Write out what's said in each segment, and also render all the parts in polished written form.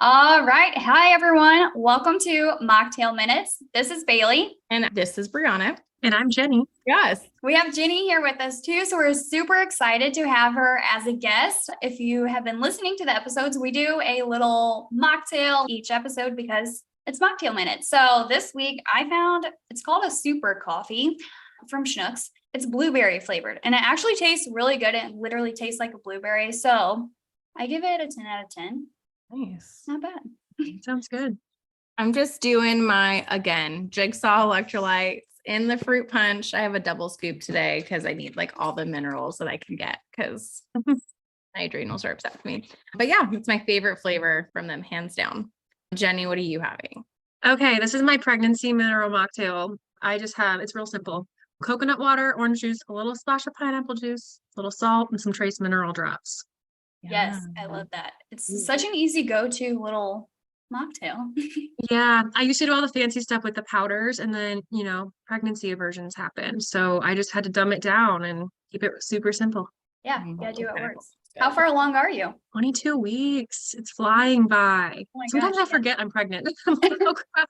All right. Hi, everyone. Welcome to Mocktail Minutes. This is Bailey. And this is Brianna. And I'm Jenny. Yes. We have Ginny here with us too. So we're super excited to have her as a guest. If you have been listening to the episodes, we do a little mocktail each episode because it's Mocktail Minutes. So this week I found it's called a super coffee from Schnucks. It's blueberry flavored and it actually tastes really good. It literally tastes like a blueberry. So I give it a 10 out of 10. Nice. Not bad. Sounds good. I'm just doing my, again, jigsaw electrolytes in the fruit punch. I have a double scoop today because I need like all the minerals that I can get because my adrenals are upset with me. But yeah, it's my favorite flavor from them, hands down. Jenny, what are you having? Okay, this is my pregnancy mineral mocktail. It's real simple. Coconut water, orange juice, a little splash of pineapple juice, a little salt, and some trace mineral drops. Yes, I love that. It's such an easy go-to little mocktail. Yeah, I used to do all the fancy stuff with the powders, and then, pregnancy aversions happened. So I just had to dumb it down and keep it super simple. Yeah, you gotta do what works. How far along are you? 22 weeks. It's flying by. Oh my Sometimes gosh, I forget I'm pregnant. I'm like, oh crap.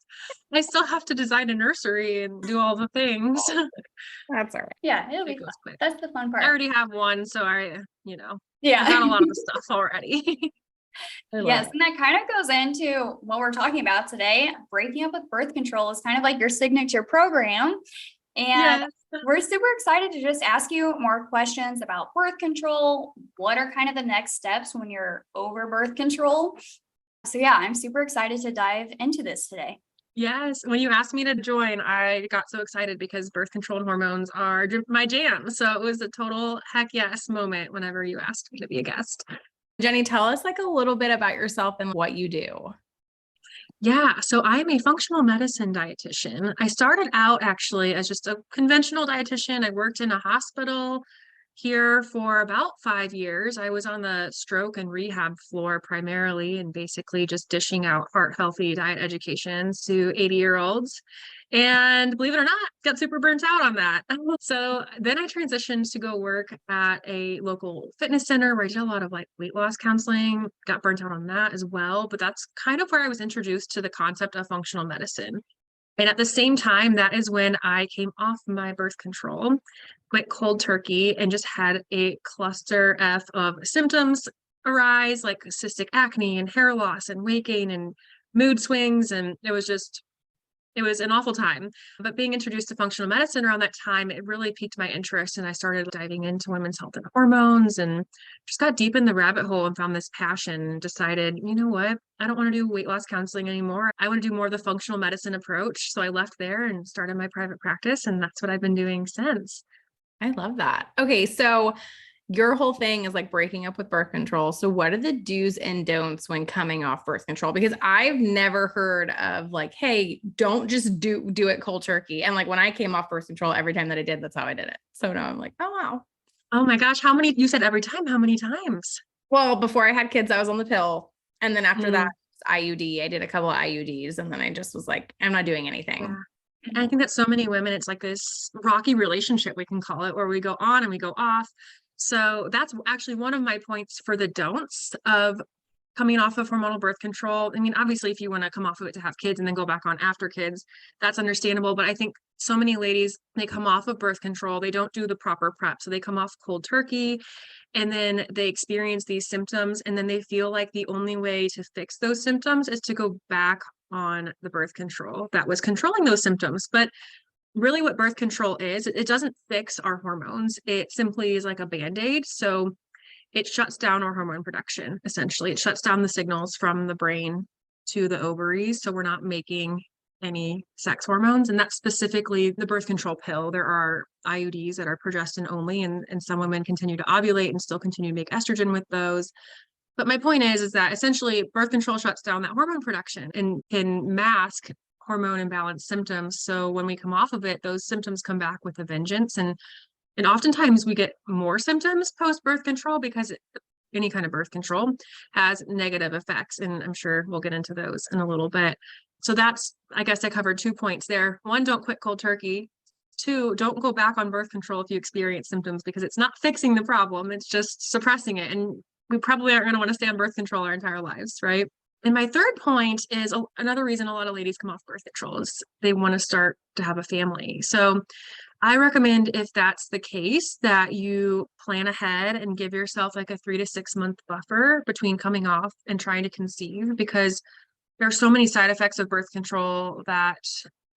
I still have to design a nursery and do all the things. That's all right. Yeah, it'll be It fun. goes quick. That's the fun part. I already have one, so I've Yeah. done a lot of the stuff already. Yes, and that kind of goes into what we're talking about today. Breaking up with birth control is kind of like your signature program. And Yes. we're super excited to just ask you more questions about birth control. What are kind of the next steps when you're over birth control? So yeah, I'm super excited to dive into this today. Yes. When you asked me to join, I got so excited because birth control and hormones are my jam. So it was a total heck yes moment whenever you asked me to be a guest. Jenny, tell us like a little bit about yourself and what you do. Yeah, so I'm a functional medicine dietitian. I started out actually as just a conventional dietitian. I worked in a hospital here for about 5 years. I was on the stroke and rehab floor primarily and basically just dishing out heart healthy diet educations to 80-year-olds. And believe it or not, got super burnt out on that. So then I transitioned to go work at a local fitness center where I did a lot of like weight loss counseling, got burnt out on that as well. But that's kind of where I was introduced to the concept of functional medicine. And at the same time, that is when I came off my birth control, went cold turkey, and just had a cluster F of symptoms arise, like cystic acne and hair loss and weight gain and mood swings. And it was an awful time. But being introduced to functional medicine around that time, it really piqued my interest. And I started diving into women's health and hormones and just got deep in the rabbit hole and found this passion and decided, you know what? I don't want to do weight loss counseling anymore. I want to do more of the functional medicine approach. So I left there and started my private practice. And that's what I've been doing since. I love that. Okay, so your whole thing is like breaking up with birth control. So what are the do's and don'ts when coming off birth control? Because I've never heard of like, hey, don't just do it cold turkey. And like when I came off birth control, every time that I did, that's how I did it. So now I'm like, oh wow. Oh my gosh, you said every time, how many times? Well, before I had kids, I was on the pill. And then after that, IUD, I did a couple of IUDs. And then I just was like, I'm not doing anything. Yeah. And I think that so many women, it's like this rocky relationship, we can call it, where we go on and we go off. So that's actually one of my points for the don'ts of coming off of hormonal birth control. I mean, obviously, if you want to come off of it to have kids and then go back on after kids, that's understandable. But I think so many ladies, they come off of birth control, they don't do the proper prep. So they come off cold turkey and then they experience these symptoms. And then they feel like the only way to fix those symptoms is to go back on the birth control that was controlling those symptoms. But really what birth control is, it doesn't fix our hormones. It simply is like a band-aid. So it shuts down our hormone production. Essentially, it shuts down the signals from the brain to the ovaries. So we're not making any sex hormones. And that's specifically the birth control pill. There are IUDs that are progestin only, and some women continue to ovulate and still continue to make estrogen with those. But my point is that essentially birth control shuts down that hormone production and can mask hormone imbalance symptoms. So when we come off of it, those symptoms come back with a vengeance. And oftentimes we get more symptoms post birth control because any kind of birth control has negative effects. And I'm sure we'll get into those in a little bit. So I guess I covered 2 points there. One, don't quit cold turkey. Two, don't go back on birth control if you experience symptoms because it's not fixing the problem. It's just suppressing it. And we probably aren't going to want to stay on birth control our entire lives, right? And my third point is another reason a lot of ladies come off birth control is they want to start to have a family. So I recommend, if that's the case, that you plan ahead and give yourself like a 3 to 6 month buffer between coming off and trying to conceive, because there are so many side effects of birth control that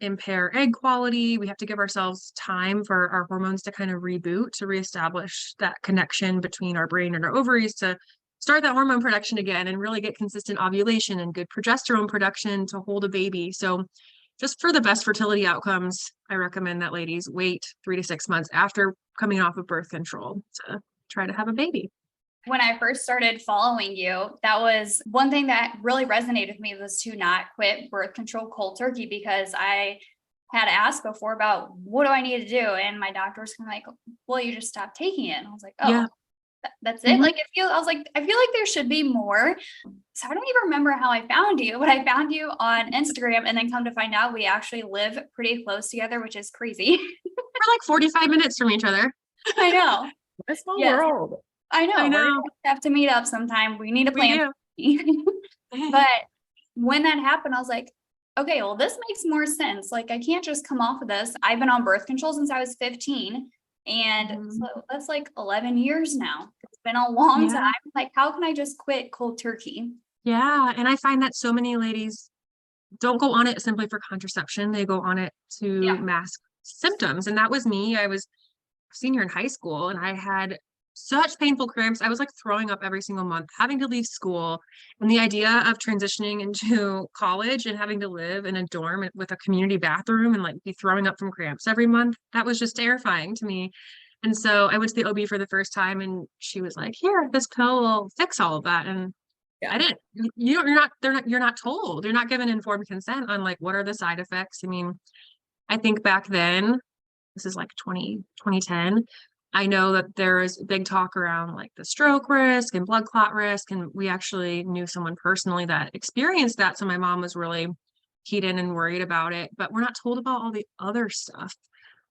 impair egg quality. We have to give ourselves time for our hormones to kind of reboot, to reestablish that connection between our brain and our ovaries, to start that hormone production again and really get consistent ovulation and good progesterone production to hold a baby. So just for the best fertility outcomes, I recommend that ladies wait 3 to 6 months after coming off of birth control to try to have a baby. When I first started following you, that was one thing that really resonated with me, was to not quit birth control cold turkey, because I had asked before about what do I need to do? And my doctor was kind of like, well, you just stop taking it. And I was like, oh, Yeah. That's it. Like, I was like, I feel like there should be more. So I don't even remember how I found you, but I found you on Instagram, and then come to find out we actually live pretty close together, which is crazy. We're like 45 minutes from each other. I know. What a small Yes. world. I know. I We're know. gonna have to meet up sometime. We need to We plan. do. But when that happened, I was like, okay, well, this makes more sense. Like, I can't just come off of this. I've been on birth control since I was 15. And so that's like 11 years now. It's been a long Yeah. time. Like, how can I just quit cold turkey? Yeah. And I find that so many ladies don't go on it simply for contraception. They go on it to Yeah. mask symptoms. And that was me. I was a senior in high school and I had such painful cramps. I was like throwing up every single month, having to leave school. And the idea of transitioning into college and having to live in a dorm with a community bathroom and like be throwing up from cramps every month, that was just terrifying to me. And so I went to the OB for the first time and she was like, here, this pill will fix all of that. And Yeah. I didn't, you're not told, you're not given informed consent on like, what are the side effects? I mean, I think back then, this is like 2010, I know that there is big talk around like the stroke risk and blood clot risk. And we actually knew someone personally that experienced that. So my mom was really keyed in and worried about it, but we're not told about all the other stuff.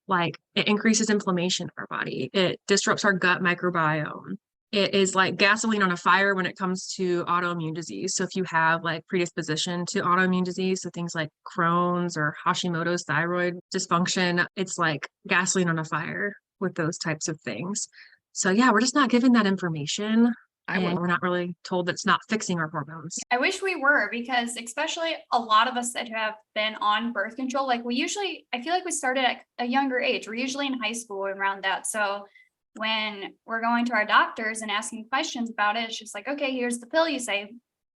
Like it increases inflammation in our body. It disrupts our gut microbiome. It is like gasoline on a fire when it comes to autoimmune disease. So if you have like predisposition to autoimmune disease, so things like Crohn's or Hashimoto's thyroid dysfunction, it's like gasoline on a fire with those types of things. So yeah, we're just not given that information. And we're not really told that it's not fixing our hormones. I wish we were, because especially a lot of us that have been on birth control, like I feel like we started at a younger age. We're usually in high school around that. So when we're going to our doctors and asking questions about it, it's just like, okay, here's the pill. You say,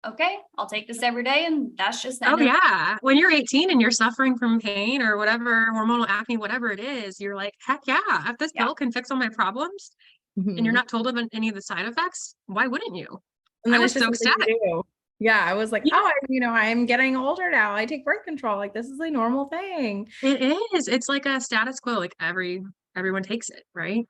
okay, I'll take this every day. And that's just the Oh end of it. yeah. When you're 18 and you're suffering from pain or whatever, hormonal acne, whatever it is, you're like, heck yeah, if this pill can fix all my problems and you're not told of any of the side effects, why wouldn't you? And then I it's was just so something sad. to do. Yeah, I was like, Yeah. I'm getting older now. I take birth control. Like, this is a normal thing. It is. It's like a status quo. Like everyone takes it, right?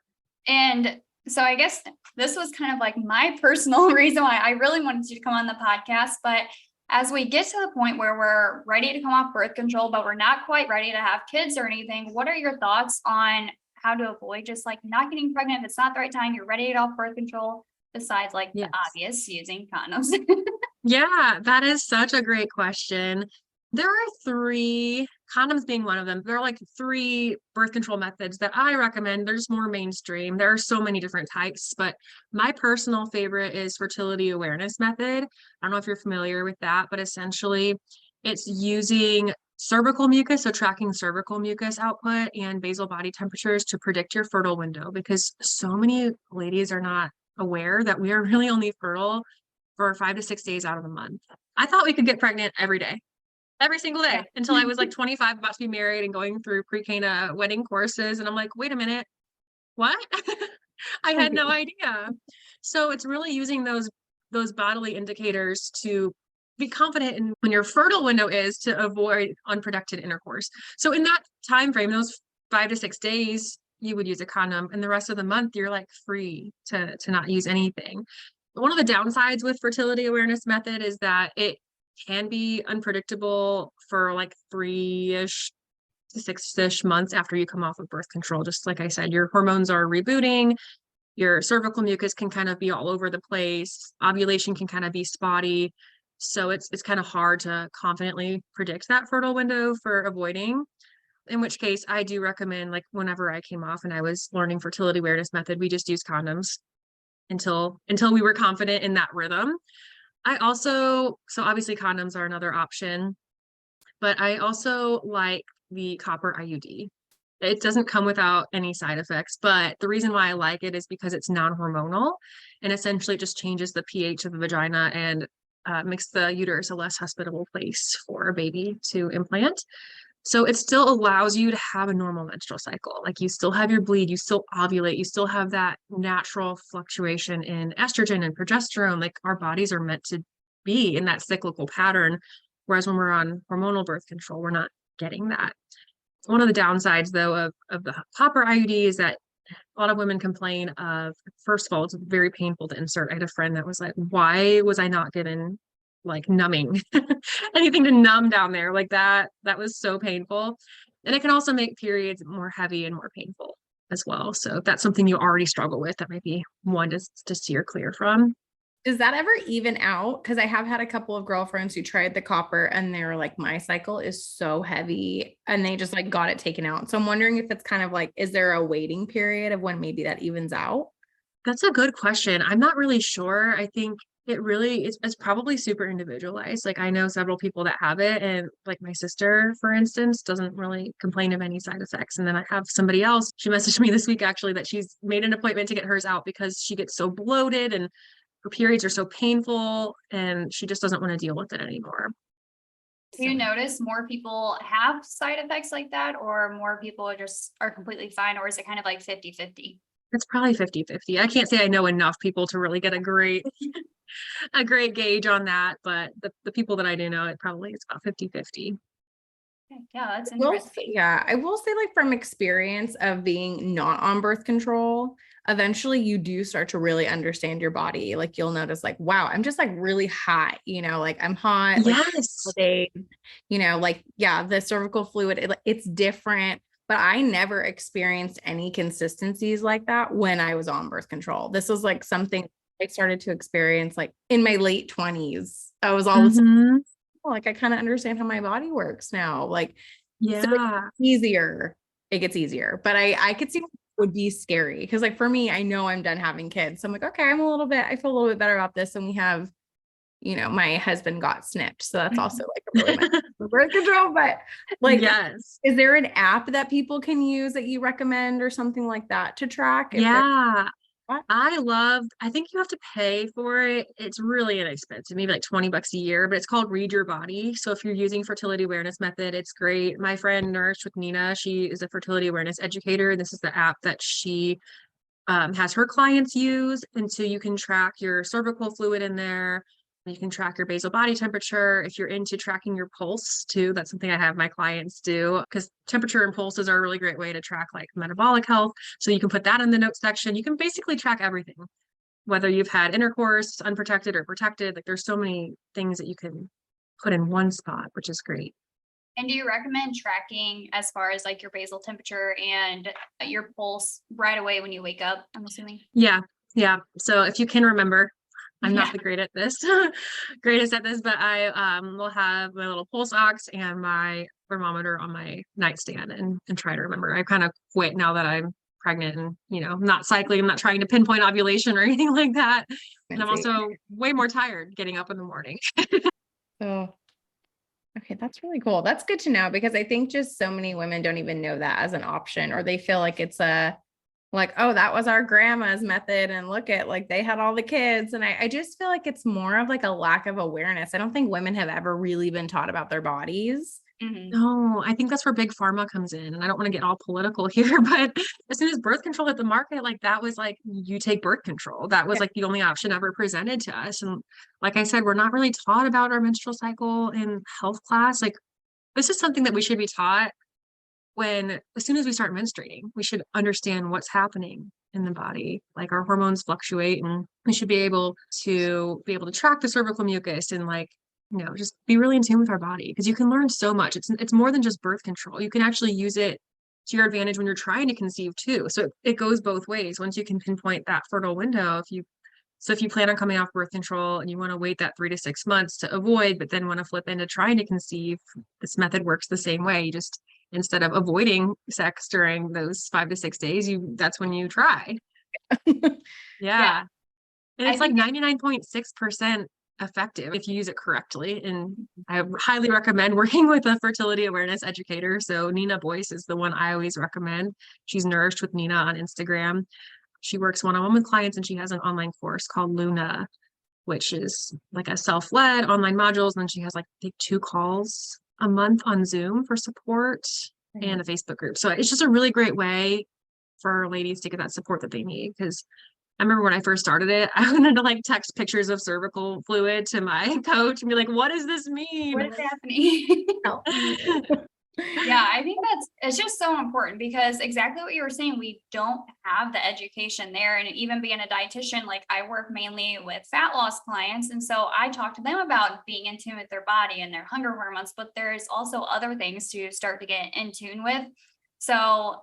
And so I guess this was kind of like my personal reason why I really wanted you to come on the podcast. But as we get to the point where we're ready to come off birth control, but we're not quite ready to have kids or anything, what are your thoughts on how to avoid just like not getting pregnant if it's not the right time, you're ready to get off birth control, besides like the obvious using condoms? Yeah, that is such a great question. There are three, condoms being one of them. There are like three birth control methods that I recommend. They're just more mainstream. There are so many different types, but my personal favorite is fertility awareness method. I don't know if you're familiar with that, but essentially it's using cervical mucus, so tracking cervical mucus output and basal body temperatures to predict your fertile window, because so many ladies are not aware that we are really only fertile for 5 to 6 days out of the month. I thought we could get pregnant every day, every single day, until I was like 25, about to be married and going through pre-Cana wedding courses. And I'm like, wait a minute, what? I had no idea. So it's really using those bodily indicators to be confident in when your fertile window is, to avoid unprotected intercourse. So in that time frame, those 5 to 6 days, you would use a condom, and the rest of the month you're like free to not use anything. One of the downsides with fertility awareness method is that it can be unpredictable for like 3-ish to 6-ish months after you come off of birth control. Just like I said, your hormones are rebooting, your cervical mucus can kind of be all over the place, ovulation can kind of be spotty. So it's kind of hard to confidently predict that fertile window for avoiding. In which case I do recommend, like whenever I came off and I was learning fertility awareness method, we just used condoms until we were confident in that rhythm. I also, so obviously condoms are another option, but I also like the copper IUD. It doesn't come without any side effects, but the reason why I like it is because it's non-hormonal and essentially just changes the pH of the vagina and makes the uterus a less hospitable place for a baby to implant. So it still allows you to have a normal menstrual cycle. Like you still have your bleed, you still ovulate, you still have that natural fluctuation in estrogen and progesterone. Like our bodies are meant to be in that cyclical pattern. Whereas when we're on hormonal birth control, we're not getting that. One of the downsides though of the copper IUD is that a lot of women complain of, first of all, it's very painful to insert. I had a friend that was like, why was I not given like numbing, anything to numb down there? Like that was so painful. And it can also make periods more heavy and more painful as well. So if that's something you already struggle with, that might be one to steer clear from. Does that ever even out? Because I have had a couple of girlfriends who tried the copper and they were like, my cycle is so heavy, and they just like got it taken out. So I'm wondering if it's kind of like, is there a waiting period of when maybe that evens out? That's a good question. I'm not really sure. I think it really it's probably super individualized. Like I know several people that have it, and like my sister, for instance, doesn't really complain of any side effects. And then I have somebody else, she messaged me this week actually that she's made an appointment to get hers out because she gets so bloated and her periods are so painful and she just doesn't want to deal with it anymore. Do you notice more people have side effects like that, or more people just are completely fine, or is it kind of like 50-50? It's probably 50-50. I can't say I know enough people to really get a great a great gauge on that, but the people that I do know, it probably is about 50-50. Okay, yeah, that's Well, interesting. yeah, I will say, like, from experience of being not on birth control, eventually you do start to really understand your body. Like, you'll notice, like, wow, I'm just like really hot, like I'm hot, like, Yes. days, like, yeah, the cervical fluid, it's different. But I never experienced any consistencies like that when I was on birth control. This was like something I started to experience like in my late 20s. I was all of a sudden, Mhm. like, I kind of understand how my body works now. Like, so Yeah. easier. It gets easier. But I could see it would be scary because, like, for me, I know I'm done having kids. So I'm like, okay, I feel a little bit better about this. And we have, my husband got snipped. So that's also like a really nice birth control. But like, Yes. is there an app that people can use that you recommend or something like that to track? If they're Yeah. I think you have to pay for it. It's really inexpensive, maybe like $20 a year, but it's called Read Your Body. So if you're using fertility awareness method, it's great. My friend Nourish with Nina, she is a fertility awareness educator. This is the app that she has her clients use. And so you can track your cervical fluid in there. You can track your basal body temperature. If you're into tracking your pulse too, that's something I have my clients do, because temperature and pulses are a really great way to track like metabolic health. So you can put that in the notes section. You can basically track everything, whether you've had intercourse, unprotected or protected. Like there's so many things that you can put in one spot, which is great. And do you recommend tracking as far as like your basal temperature and your pulse right away when you wake up? I'm assuming. Yeah. Yeah. So if you can remember, I'm Yeah. not the greatest at this, but I will have my little pulse ox and my thermometer on my nightstand and try to remember. I kind of quit now that I'm pregnant and I'm not cycling. I'm not trying to pinpoint ovulation or anything like that. And I'm also way more tired getting up in the morning. Oh, okay. That's really cool. That's good to know because I think just so many women don't even know that as an option, or they feel like it's like, oh, that was our grandma's method. And look at, like, they had all the kids. And I just feel like it's more of like a lack of awareness. I don't think women have ever really been taught about their bodies. Mhm. No, I think that's where big pharma comes in. And I don't want to get all political here, but as soon as birth control hit the market, like that was like, you take birth control. That was like the only option ever presented to us. And like I said, we're not really taught about our menstrual cycle in health class. Like this is something that we should be taught as soon as we start menstruating. We should understand what's happening in the body. Like our hormones fluctuate, and we should be able to track the cervical mucus and like, just be really in tune with our body, because you can learn so much. It's more than just birth control. You can actually use it to your advantage when you're trying to conceive too. So it goes both ways. Once you can pinpoint that fertile window, if you So if you plan on coming off birth control and you want to wait that 3 to 6 months to avoid, but then want to flip into trying to conceive, this method works the same way. You just, instead of avoiding sex during those 5 to 6 days, that's when you try. Yeah. And I it's like think 99.6% effective if you use it correctly. And I highly recommend working with a fertility awareness educator. So Nina Boyce is the one I always recommend. She's Nourished with Nina on Instagram. She works one-on-one with clients, and she has an online course called Luna, which is like a self-led online modules. And then she has like, I think 2 calls a month on Zoom for support and a Facebook group. So it's just a really great way for ladies to get that support that they need. Because I remember when I first started it, I wanted to like text pictures of cervical fluid to my coach and be like, what does this mean? what is happening? No. Yeah, I think it's just so important because exactly what you were saying, we don't have the education there. And even being a dietitian, like I work mainly with fat loss clients. And so I talk to them about being in tune with their body and their hunger hormones, but there's also other things to start to get in tune with. So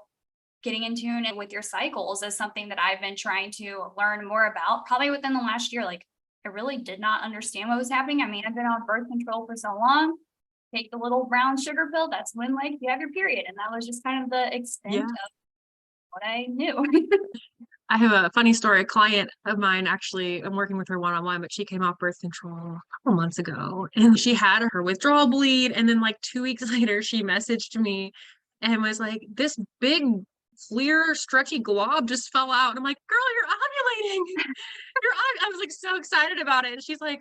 getting in tune with your cycles is something that I've been trying to learn more about probably within the last year. Like I really did not understand what was happening. I mean, I've been on birth control for so long. Take the little brown sugar pill, that's when like you have your period. And that was just kind of the extent of what I knew. I have a funny story. A client of mine, actually, I'm working with her one-on-one, but she came off birth control a couple months ago and she had her withdrawal bleed. And then like 2 weeks later, she messaged me and was like, this big, clear, stretchy glob just fell out. And I'm like, girl, you're ovulating. I was like so excited about it. And she's like,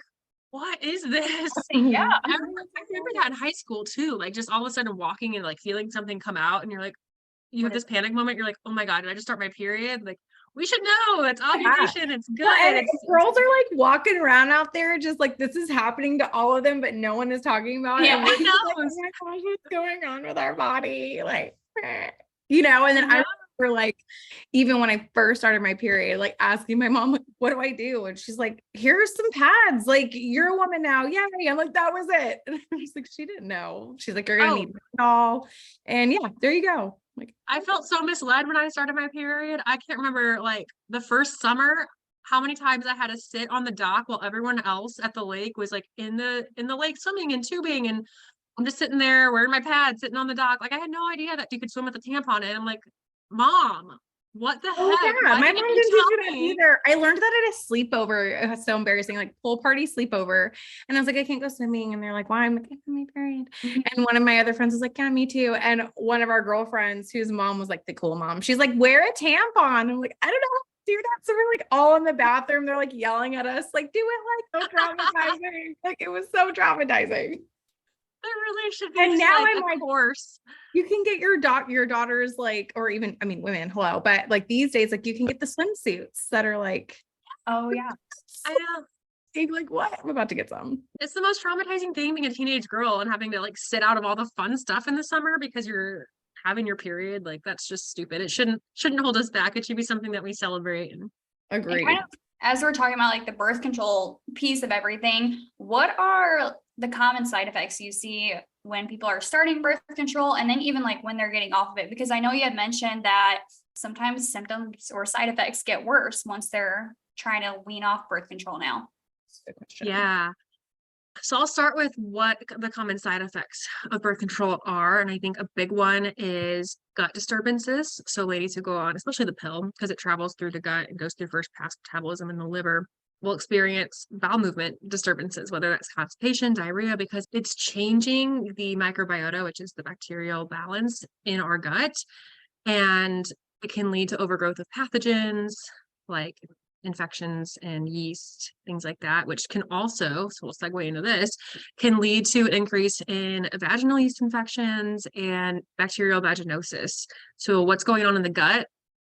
what is this? Yeah. I remember that in high school too. Like just all of a sudden walking and like feeling something come out and you're like, you have this panic moment. You're like, oh my God, did I just start my period? Like, we should know it's ovulation. It's good. Well, and girls are like walking around out there just like this is happening to all of them, but no one is talking about it. Yeah, And we're just like, oh my gosh, what's going on with our body? Like, you know, and then I remember like, even when I first started my period, like asking my mom, like, what do I do? And she's like, here's some pads. Like, you're a woman now. Yay. I'm like, that was it. And I was like, she didn't know. She's like, you're going to need it all. And yeah, there you go. Like, I felt so misled when I started my period. I can't remember like the first summer, how many times I had to sit on the dock while everyone else at the lake was like in the lake swimming and tubing. And I'm just sitting there wearing my pads, sitting on the dock. Like I had no idea that you could swim with a tampon in. I'm like, Mom, what the heck? Yeah, Why my didn't mom you didn't teach tell me that me? either. I learned that at a sleepover. It was so embarrassing, like pool party sleepover. And I was like, I can't go swimming. And they're like, why? I'm like, I have my period. And one of my other friends was like, yeah, me too. And one of our girlfriends, whose mom was like the cool mom, she's like, wear a tampon. I'm like, I don't know how to do that. So we're like all in the bathroom. They're like yelling at us, like, do it like so traumatizing. Like it was so traumatizing. There really should be And just, now like, I'm a like, course. you can get your daughters like, or even, I mean, women, hello, but like these days, like you can get the swimsuits that are like, oh yeah. I know. being like, what? I'm about to get some. It's the most traumatizing thing being a teenage girl and having to like sit out of all the fun stuff in the summer because you're having your period. Like that's just stupid. It shouldn't hold us back. It should be something that we celebrate. And Agreed. Kind of, as we're talking about like the birth control piece of everything, what are the common side effects you see when people are starting birth control and then even like when they're getting off of it? Because I know you had mentioned that sometimes symptoms or side effects get worse once they're trying to wean off birth control now. That's a good question. yeah. So I'll start with what the common side effects of birth control are. And I think a big one is gut disturbances. So ladies who go on, especially the pill, because it travels through the gut and goes through first pass metabolism in the liver, will experience bowel movement disturbances, whether that's constipation, diarrhea, because it's changing the microbiota, which is the bacterial balance in our gut. And it can lead to overgrowth of pathogens like infections and yeast, things like that, which can also, so we'll segue into this, can lead to an increase in vaginal yeast infections and bacterial vaginosis. So what's going on in the gut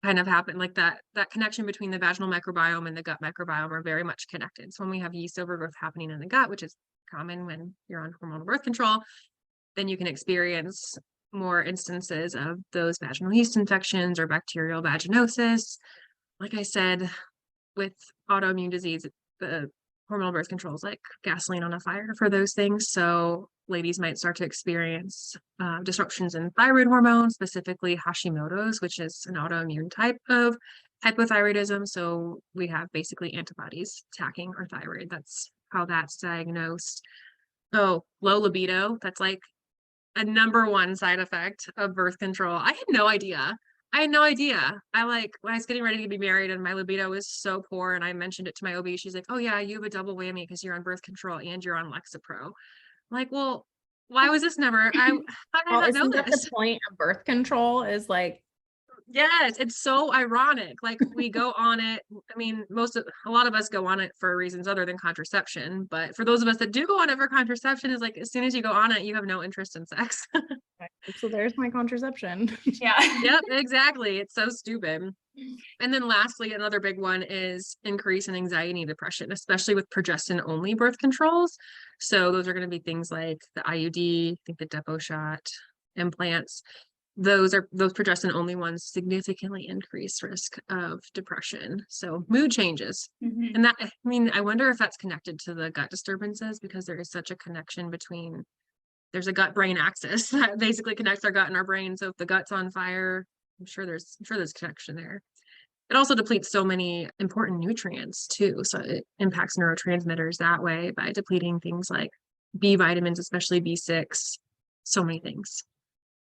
kind of happen like that connection between the vaginal microbiome and the gut microbiome are very much connected. So when we have yeast overgrowth happening in the gut, which is common when you're on hormonal birth control, then you can experience more instances of those vaginal yeast infections or bacterial vaginosis. Like I said, with autoimmune disease, the hormonal birth control is like gasoline on a fire for those things. So ladies might start to experience disruptions in thyroid hormones, specifically Hashimoto's, which is an autoimmune type of hypothyroidism. So we have basically antibodies attacking our thyroid. That's how that's diagnosed. Oh, low libido. That's like a number one side effect of birth control. I had no idea. I had no idea. I like when I was getting ready to be married and my libido was so poor and I mentioned it to my OB. She's like, "Oh yeah, you have a double whammy because you're on birth control and you're on Lexapro." I'm like, well, why was this never? How did I Well, not know isn't that this? the point of birth control is like, Yes, it's so ironic. Like we go on it. I mean, a lot of us go on it for reasons other than contraception. But for those of us that do go on it for contraception, is like as soon as you go on it, you have no interest in sex. so there's my contraception. Yeah. Yep, exactly. It's so stupid. And then lastly, another big one is increase in anxiety and depression, especially with progestin only birth controls. So those are going to be things like the IUD, I think the Depo shot, implants. Those progestin only ones significantly increase risk of depression. So mood changes. Mhm. And that, I mean, I wonder if that's connected to the gut disturbances because there is such a connection between, there's a gut brain axis that basically connects our gut and our brain. So if the gut's on fire, I'm sure there's connection there. It also depletes so many important nutrients too. So it impacts neurotransmitters that way by depleting things like B vitamins, especially B6, so many things.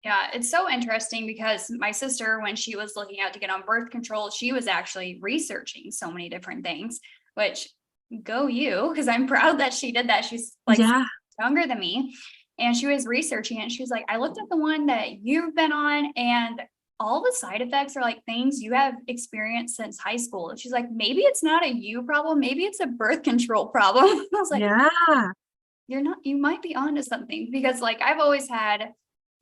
Yeah, it's so interesting because my sister, when she was looking out to get on birth control, she was actually researching so many different things, which go you, because I'm proud that she did that. She's like Yeah. younger than me. And she was researching it. She was like, I looked at the one that you've been on, and all the side effects are like things you have experienced since high school. And she's like, maybe it's not a you problem, maybe it's a birth control problem. I was like, Yeah. you might be onto something, because like I've always had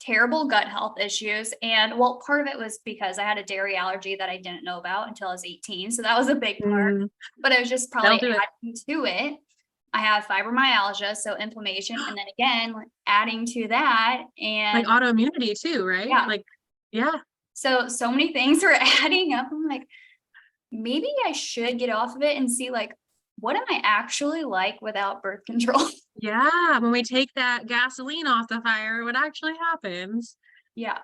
terrible gut health issues. And well, part of it was because I had a dairy allergy that I didn't know about until I was 18. So that was a big part, but it was just probably That'll do it. adding to it. I have fibromyalgia, so inflammation, and then again, adding to that, Like and autoimmunity too, right? yeah, Like, yeah. so many things were adding up. I'm like, maybe I should get off of it and see like, what am I actually like without birth control? Yeah. When we take that gasoline off the fire, what actually happens? Yeah.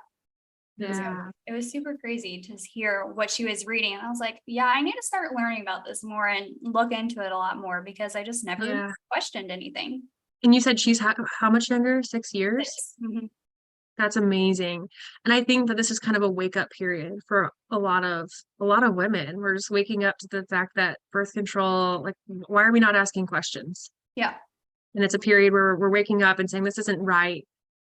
Yeah. It was super crazy to hear what she was reading. And I was like, yeah, I need to start learning about this more and look into it a lot more, because I just never Yeah. questioned anything. And you said she's how much younger? 6 years? Mhm. That's amazing. And I think that this is kind of a wake up period for a lot of women. We're just waking up to the fact that birth control, like, why are we not asking questions? Yeah. And it's a period where we're waking up and saying, this isn't right.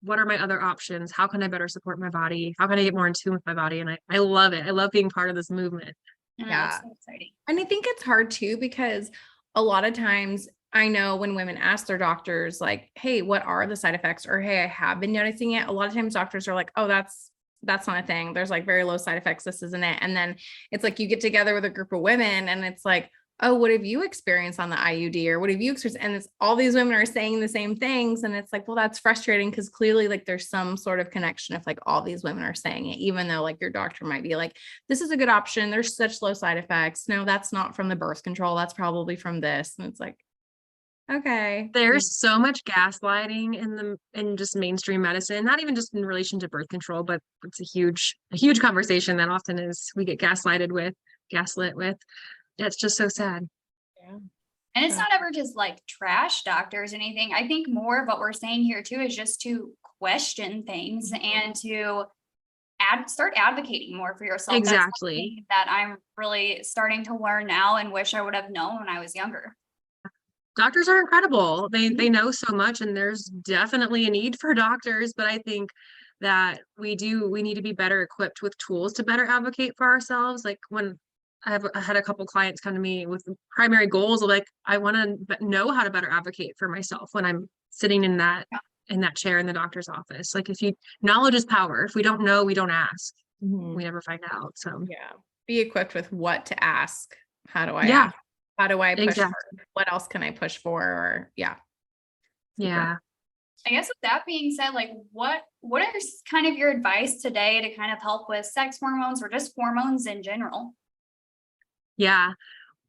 What are my other options? How can I better support my body? How can I get more in tune with my body? And I love it. I love being part of this movement. Yeah. It's so exciting. And I think it's hard too, because a lot of times I know when women ask their doctors, like, hey, what are the side effects? Or, hey, I have been noticing it. A lot of times doctors are like, oh, that's not a thing. There's like very low side effects. This isn't it. And then it's like, you get together with a group of women and it's like, oh, what have you experienced on the IUD, or what have you experienced? And it's all these women are saying the same things. And it's like, well, that's frustrating, because clearly like there's some sort of connection if like all these women are saying it, even though like your doctor might be like, this is a good option. There's such low side effects. No, that's not from the birth control. That's probably from this. And it's like, okay. There's so much gaslighting in just mainstream medicine, not even just in relation to birth control, but it's a huge conversation that often is we get gaslit with. It's just so sad. Yeah. And it's not ever just like trash doctors or anything. I think more of what we're saying here too is just to question things and to start advocating more for yourself. That's Exactly. something that I'm really starting to learn now and wish I would have known when I was younger. Doctors are incredible. They know so much, and there's definitely a need for doctors, but I think that we need to be better equipped with tools to better advocate for ourselves. Like when I had a couple clients come to me with primary goals of like, I want to know how to better advocate for myself when I'm sitting in that chair in the doctor's office. Like knowledge is power. If we don't know, we don't ask. We never find out. So yeah, be equipped with what to ask. How do I ask? How do I push exactly. for? What else can I push for? Or yeah. I guess with that being said, like what is kind of your advice today to kind of help with sex hormones or just hormones in general? Yeah.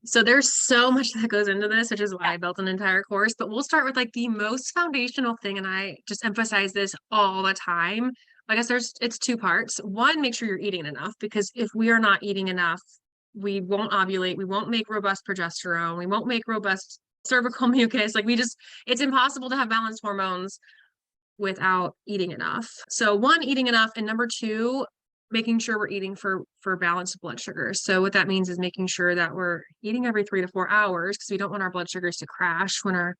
So there's so much that goes into this, which is why I built an entire course, but we'll start with like the most foundational thing. And I just emphasize this all the time. I guess it's two parts. One, make sure you're eating enough, because if we are not eating enough, we won't ovulate, we won't make robust progesterone, we won't make robust cervical mucus. Like it's impossible to have balanced hormones without eating enough. So one, eating enough, and number two, making sure we're eating for balanced blood sugars. So what that means is making sure that we're eating every 3 to 4 hours, because we don't want our blood sugars to crash. When our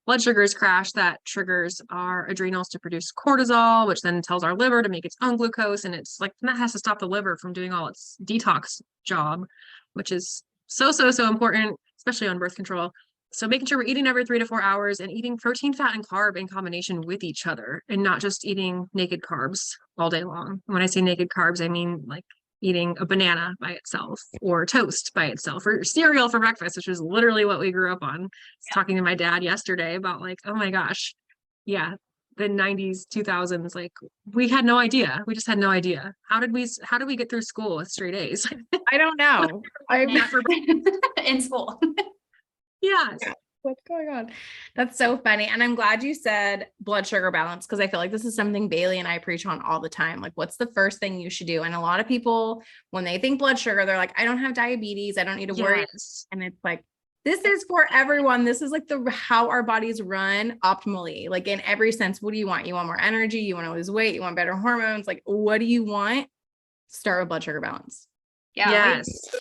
blood sugars crash, that triggers our adrenals to produce cortisol, which then tells our liver to make its own glucose. And it's like, that has to stop the liver from doing all its detox job, which is so important, especially on birth control. So making sure we're eating every 3 to 4 hours and eating protein, fat, and carb in combination with each other, and not just eating naked carbs all day long. When I say naked carbs, I mean like eating a banana by itself, or toast by itself, or cereal for breakfast, which is literally what we grew up on. I was talking to my dad yesterday about like, oh my gosh, yeah, the 90s, 2000s, like we had no idea. We just had no idea. How did we get through school with straight A's? I don't know. In school. Yes. Yeah. What's going on? That's so funny. And I'm glad you said blood sugar balance, because I feel like this is something Bailey and I preach on all the time. Like, what's the first thing you should do? And a lot of people, when they think blood sugar, they're like, I don't have diabetes, I don't need to worry. And it's like, this is for everyone. This is like how our bodies run optimally, like in every sense. What do you want? You want more energy? You want to lose weight? You want better hormones? Like, what do you want? Start with blood sugar balance. Yeah. Yes.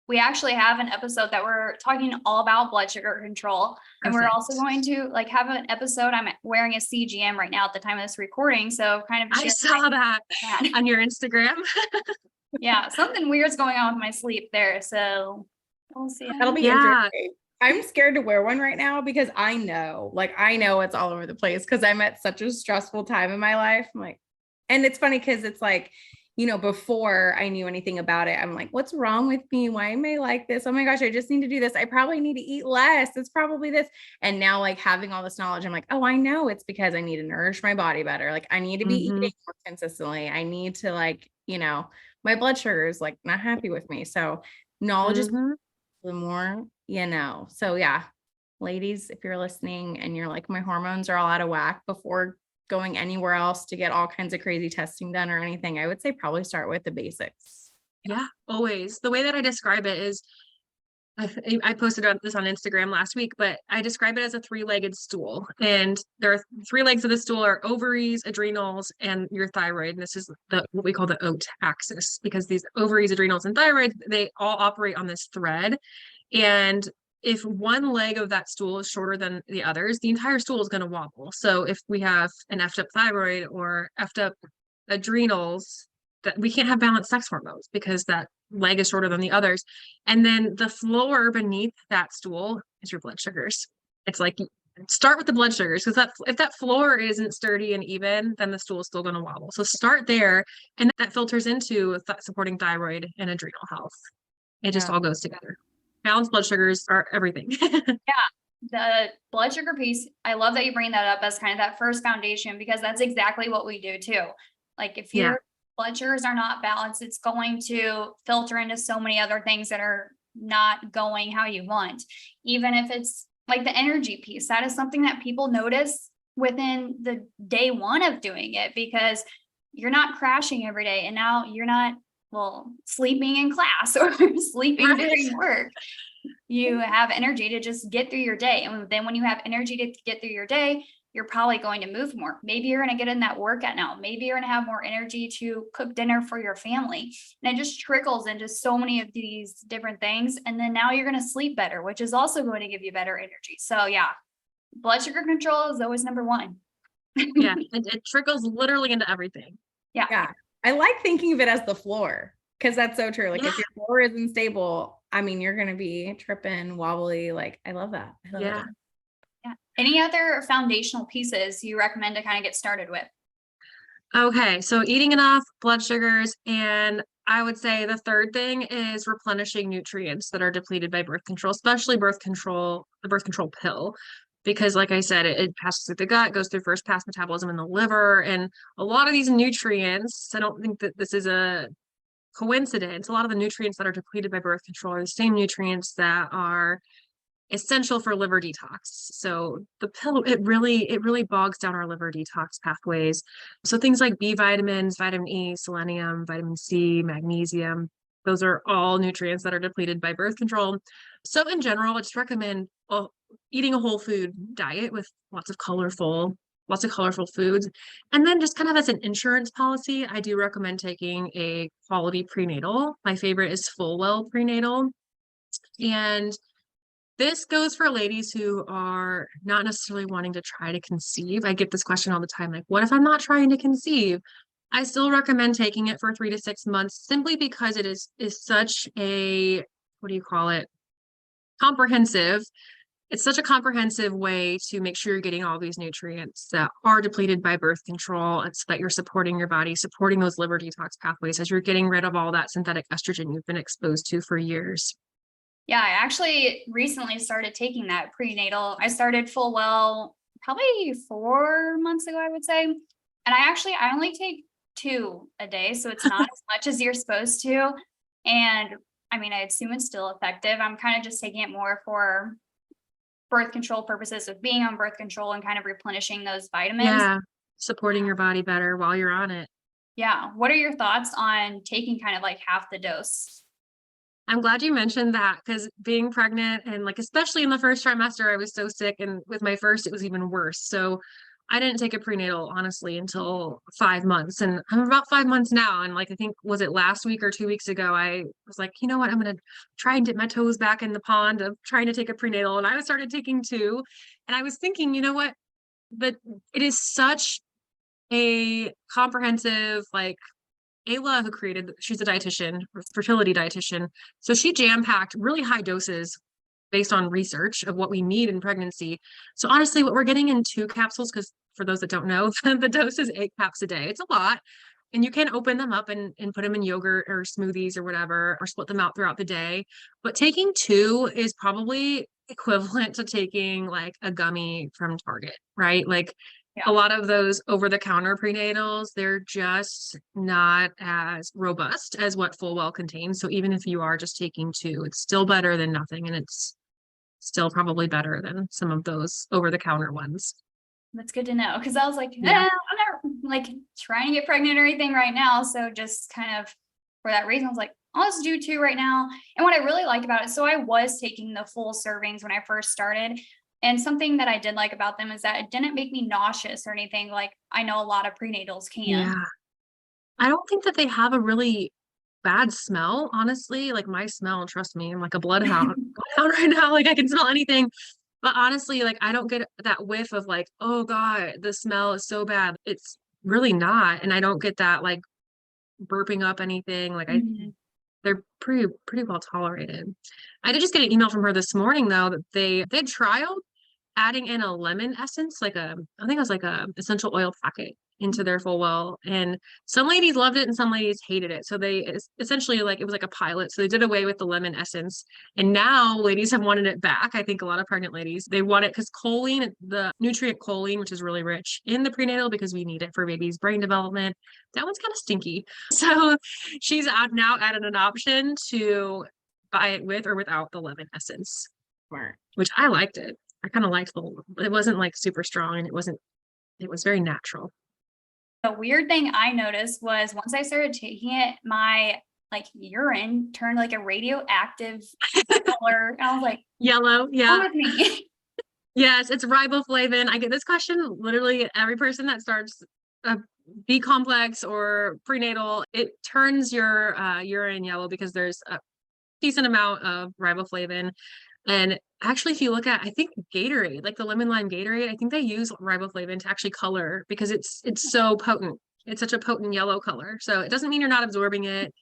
We actually have an episode that we're talking all about blood sugar control. And we're also going to like have an episode. I'm wearing a CGM right now at the time of this recording. So kind of I saw that on your Instagram. Yeah, something weird's going on with my sleep there. So we'll see. That'll be interesting. I'm scared to wear one right now because I know it's all over the place, because I'm at such a stressful time in my life. I'm like, and it's funny because it's like, you know, before I knew anything about it, I'm like, what's wrong with me? Why am I like this? Oh my gosh, I just need to do this. I probably need to eat less. It's probably this. And now, like, having all this knowledge, I'm like, oh, I know it's because I need to nourish my body better. Like, I need to be eating more consistently. I need to, like, you know, my blood sugar is like not happy with me. So knowledge is the more, you know. So yeah, ladies, if you're listening and you're like, my hormones are all out of whack, before going anywhere else to get all kinds of crazy testing done or anything, I would say probably start with the basics. Yeah, always. The way that I describe it is, I posted this on Instagram last week, but I describe it as a 3-legged stool. And there are 3 legs of the stool are ovaries, adrenals, and your thyroid. And this is what we call the OAT axis, because these ovaries, adrenals, and thyroid, they all operate on this thread. And if one leg of that stool is shorter than the others, the entire stool is going to wobble. So if we have an effed up thyroid or effed up adrenals, that we can't have balanced sex hormones because that leg is shorter than the others. And then the floor beneath that stool is your blood sugars. It's like, start with the blood sugars, because if that floor isn't sturdy and even, then the stool is still going to wobble. So start there, and that filters into supporting thyroid and adrenal health. It just all goes together. Balanced blood sugars are everything. The blood sugar piece, I love that you bring that up as kind of that first foundation, because that's exactly what we do too. Like, if your blood sugars are not balanced, it's going to filter into so many other things that are not going how you want. Even if it's like the energy piece, that is something that people notice within the day one of doing it, because you're not crashing every day. And now you're not, sleeping in class or sleeping during work. You have energy to just get through your day. And then when you have energy to get through your day, you're probably going to move more. Maybe you're going to get in that workout now. Maybe you're going to have more energy to cook dinner for your family. And it just trickles into so many of these different things. And then now you're going to sleep better, which is also going to give you better energy. So yeah, blood sugar control is always number one. Yeah, it trickles literally into everything. Yeah. I like thinking of it as the floor, because that's so true. Like, if your floor isn't stable, I mean, you're going to be tripping, wobbly. Like, I love that. Yeah. Any other foundational pieces you recommend to kind of get started with? Okay, so eating enough, blood sugars, and I would say the third thing is replenishing nutrients that are depleted by birth control, especially the birth control pill. Because like I said, it passes through the gut, goes through first pass metabolism in the liver. And a lot of these nutrients, I don't think that this is a coincidence. A lot of the nutrients that are depleted by birth control are the same nutrients that are essential for liver detox. So the pill, it really bogs down our liver detox pathways. So things like B vitamins, vitamin E, selenium, vitamin C, magnesium, Those are all nutrients that are depleted by birth control. So in general, I just recommend eating a whole food diet with lots of colorful foods. And then just kind of as an insurance policy, I do recommend taking a quality prenatal. My favorite is Fullwell prenatal. And this goes for ladies who are not necessarily wanting to try to conceive. I get this question all the time, like, what if I'm not trying to conceive? I still recommend taking it for 3 to 6 months simply because it is such a, what do you call it? Comprehensive. It's such a comprehensive way to make sure you're getting all these nutrients that are depleted by birth control. It's that you're supporting your body, supporting those liver detox pathways as you're getting rid of all that synthetic estrogen you've been exposed to for years. Yeah, I actually recently started taking that prenatal. I started Fullwell probably 4 months ago, I would say. And I only take 2 a day, so it's not as much as you're supposed to. And I mean, I assume it's still effective. I'm kind of just taking it more for birth control purposes, of being on birth control and kind of replenishing those vitamins. Yeah, supporting your body better while you're on it. Yeah. What are your thoughts on taking kind of like half the dose? I'm glad you mentioned that, because being pregnant and like, especially in the first trimester, I was so sick. And with my first, it was even worse. So I didn't take a prenatal, honestly, until 5 months. And I'm about 5 months now. And like, I think, was it last week or 2 weeks ago, I was like, you know what, I'm going to try and dip my toes back in the pond of trying to take a prenatal. And I started taking 2. And I was thinking, you know what, but it is such a comprehensive, like, Ayla, who created, she's a dietitian, fertility dietitian. So she jam-packed really high doses based on research of what we need in pregnancy. So honestly, what we're getting in 2 capsules, because for those that don't know, the dose is 8 caps a day. It's a lot. And you can open them up and put them in yogurt or smoothies or whatever, or split them out throughout the day. But taking 2 is probably equivalent to taking like a gummy from Target, right? Like, a lot of those over-the-counter prenatals, they're just not as robust as what Fullwell contains. So even if you are just taking 2, it's still better than nothing. And it's still probably better than some of those over-the-counter ones. That's good to know. Because I was like, Yeah. I'm not like trying to get pregnant or anything right now. So just kind of for that reason, I was like, I'll just do 2 right now. And what I really like about it, so I was taking the full servings when I first started. And something that I did like about them is that it didn't make me nauseous or anything like I know a lot of prenatals can. Yeah. I don't think that they have a really bad smell, honestly. Like my smell, trust me, I'm like a bloodhound right now. Like I can smell anything. But honestly, like I don't get that whiff of like, oh God, the smell is so bad. It's really not. And I don't get that like burping up anything. Like they're pretty well tolerated. I did just get an email from her this morning though that they trialed adding in a lemon essence, like I think it was like a essential oil packet into their Fullwell. And some ladies loved it and some ladies hated it. So they essentially, like, it was like a pilot. So they did away with the lemon essence. And now ladies have wanted it back. I think a lot of pregnant ladies, they want it because choline, the nutrient choline, which is really rich in the prenatal because we need it for baby's brain development, that one's kind of stinky. So she's now added an option to buy it with or without the lemon essence, which I liked it. I kind of liked it wasn't like super strong and it was very natural. The weird thing I noticed was once I started taking it, my like urine turned like a radioactive color. And I was like, yellow. Yeah. with me. Yes, it's riboflavin. I get this question literally every person that starts a B complex or prenatal. It turns your urine yellow because there's a decent amount of riboflavin. And actually, if you look at, I think Gatorade, like the lemon lime Gatorade, I think they use riboflavin to actually color because it's so potent. It's such a potent yellow color. So it doesn't mean you're not absorbing it.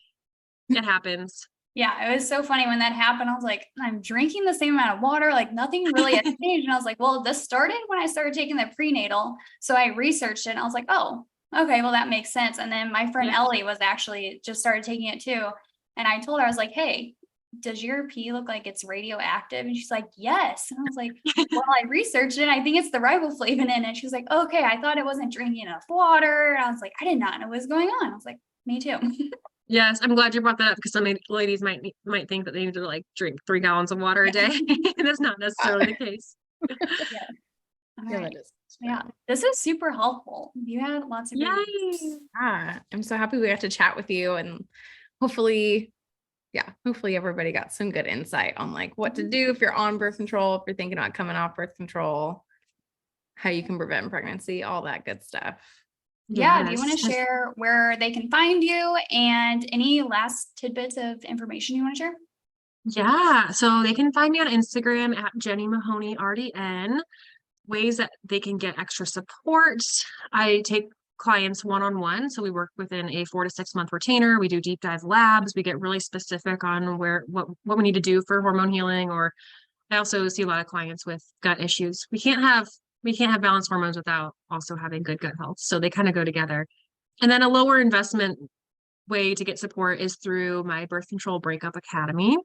It happens. Yeah, it was so funny when that happened. I was like, I'm drinking the same amount of water, like nothing really has changed. And I was like, well, this started when I started taking the prenatal. So I researched it and I was like, oh, okay, well, that makes sense. And then my friend Ellie was actually just started taking it too. And I told her, I was like, hey, does your pee look like it's radioactive? And she's like, yes. And I was like, well, I researched it. I think it's the riboflavin in it. She was like, okay, I thought it wasn't drinking enough water. And I was like, I did not know what was going on. I was like, me too. Yes, I'm glad you brought that up because some ladies might think that they need to like drink 3 gallons of water a day. And that's not necessarily the case. Yeah. All right. Yeah, this is super helpful. You had lots of Yeah, I'm so happy we got to chat with you and hopefully yeah, hopefully everybody got some good insight on like what to do if you're on birth control, if you're thinking about coming off birth control, how you can prevent pregnancy, all that good stuff. Yeah. Do you want to Yes. share where they can find you and any last tidbits of information you want to share? Yeah, so they can find me on Instagram at Jenny Mahoney RDN. Ways that they can get extra support. I take clients one-on-one. So we work within a 4 to 6 month retainer. We do deep dive labs. We get really specific on what we need to do for hormone healing. Or I also see a lot of clients with gut issues. We can't have balanced hormones without also having good gut health. So they kind of go together. And then a lower investment way to get support is through my Birth Control Breakup Academy.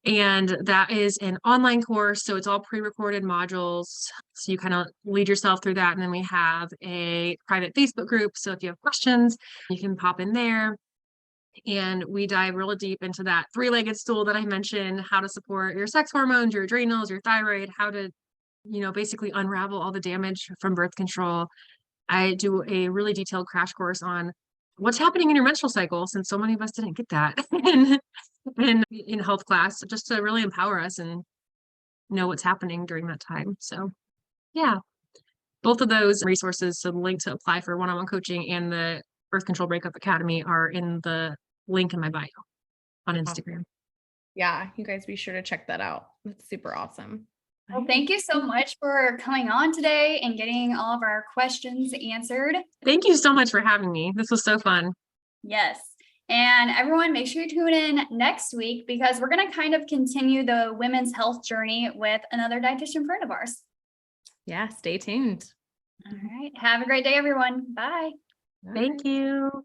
And that is an online course. So it's all pre-recorded modules. So you kind of lead yourself through that. And then we have a private Facebook group. So if you have questions, you can pop in there. And we dive really deep into that three-legged stool that I mentioned, how to support your sex hormones, your adrenals, your thyroid, how to, basically unravel all the damage from birth control. I do a really detailed crash course on what's happening in your menstrual cycle, since so many of us didn't get that in health class, just to really empower us and know what's happening during that time. So yeah, both of those resources, so the link to apply for one-on-one coaching and the Birth Control Breakup Academy, are in the link in my bio on Instagram. Yeah, you guys be sure to check that out. That's super awesome. Well, thank you so much for coming on today and getting all of our questions answered. Thank you so much for having me. This was so fun. Yes. And everyone, make sure you tune in next week because we're going to kind of continue the women's health journey with another dietitian friend of ours. Yeah, stay tuned. All right. Have a great day, everyone. Bye. Thank you.